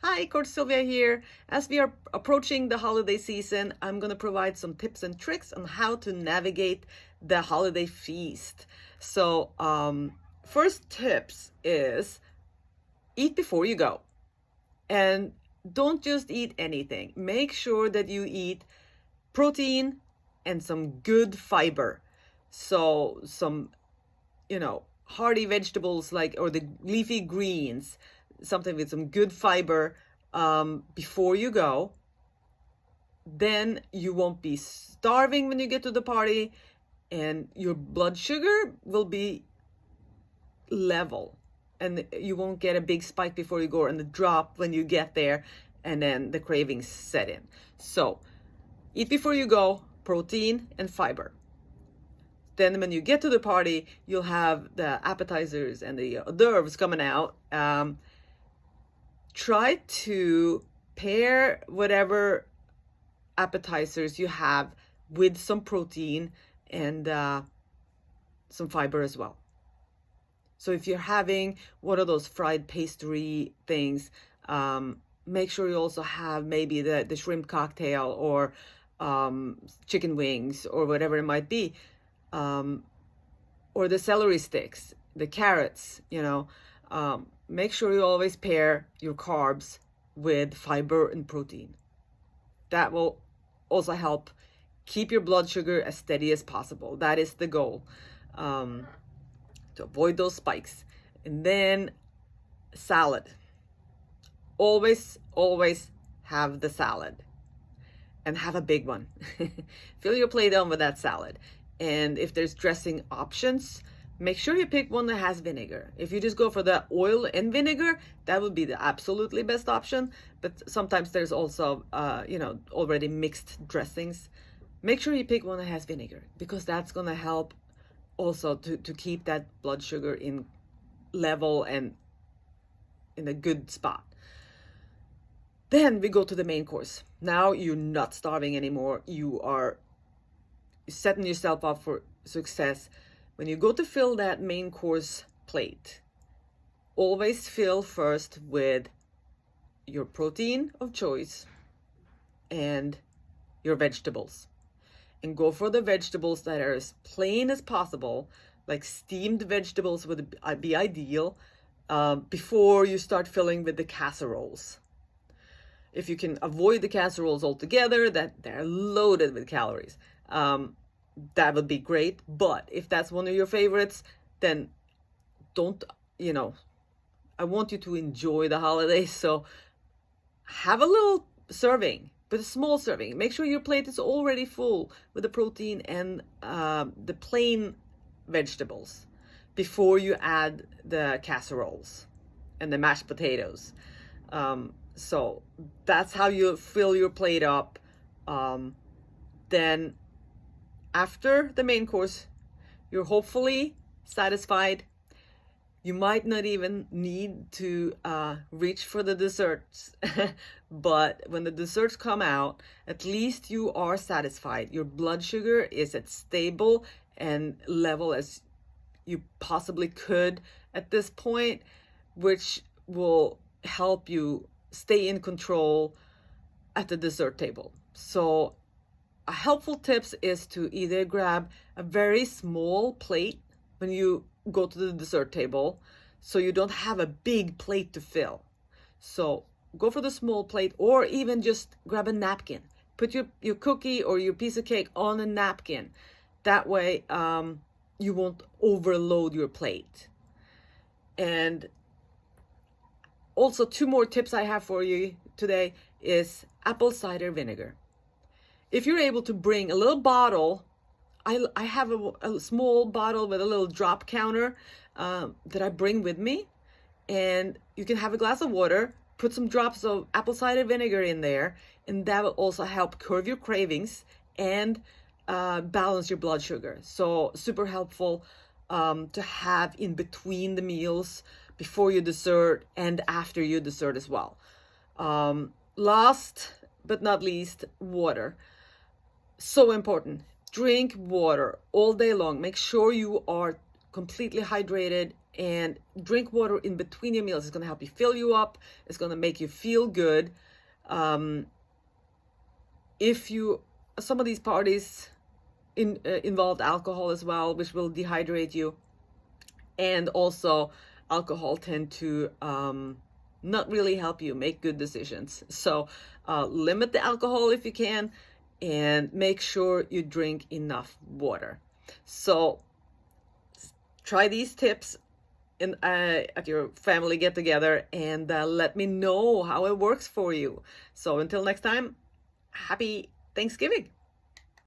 Hi, Coach Sylvia here. As we are approaching the holiday season, I'm going to provide some tips and tricks on how to navigate the holiday feast. First tips is eat before you go. And don't just eat anything. Make sure that you eat protein and some good fiber. So some, hearty vegetables or the leafy greens, something with some good fiber before you go. Then you won't be starving when you get to the party, and your blood sugar will be level, and you won't get a big spike before you go and the drop when you get there, and then the cravings set in. So eat before you go, protein and fiber. Then when you get to the party, you'll have the appetizers and the hors d'oeuvres coming out. Try to pair whatever appetizers you have with some protein and some fiber as well. So if you're having one of those fried pastry things, make sure you also have maybe the shrimp cocktail or chicken wings or whatever it might be, or the celery sticks, the carrots, make sure you always pair your carbs with fiber and protein. That will also help keep your blood sugar as steady as possible. That is the goal, to avoid those spikes. And then salad. Always have the salad, and have a big one. Fill your plate on with that salad. And if there's dressing options, make sure you pick one that has vinegar. If you just go for the oil and vinegar, that would be the absolutely best option. But sometimes there's also, already mixed dressings. Make sure you pick one that has vinegar, because that's going to help also to keep that blood sugar in level and in a good spot. Then we go to the main course. Now you're not starving anymore. You are setting yourself up for success. When you go to fill that main course plate, always fill first with your protein of choice and your vegetables. And go for the vegetables that are as plain as possible, like steamed vegetables would be ideal, before you start filling with the casseroles. If you can avoid the casseroles altogether, that they're loaded with calories, that would be great. But if that's one of your favorites, then don't, I want you to enjoy the holidays. So have a little serving, but a small serving. Make sure your plate is already full with the protein and the plain vegetables before you add the casseroles and the mashed potatoes. So that's how you fill your plate up. Then after the main course, you're hopefully satisfied. You might not even need to reach for the desserts, but when the desserts come out, at least you are satisfied. Your blood sugar is at stable and level as you possibly could at this point, which will help you stay in control at the dessert table. So a helpful tips is to either grab a very small plate when you go to the dessert table, so you don't have a big plate to fill. So go for the small plate, or even just grab a napkin. Put your cookie or your piece of cake on a napkin. That way you won't overload your plate. And also, 2 more tips I have for you today is apple cider vinegar. If you're able to bring a little bottle, I have a small bottle with a little drop counter that I bring with me, and you can have a glass of water, put some drops of apple cider vinegar in there, and that will also help curb your cravings and balance your blood sugar. So super helpful to have in between the meals, before your dessert and after your dessert as well. Last but not least, water. So important. Drink water all day long. Make sure you are completely hydrated and drink water in between your meals. It's going to help you fill you up. It's going to make you feel good. If you, some of these parties involved alcohol as well, which will dehydrate you, and also alcohol tend to not really help you make good decisions. So limit the alcohol if you can, and make sure you drink enough water. So try these tips at your family get together, and let me know how it works for you. So until next time, happy Thanksgiving.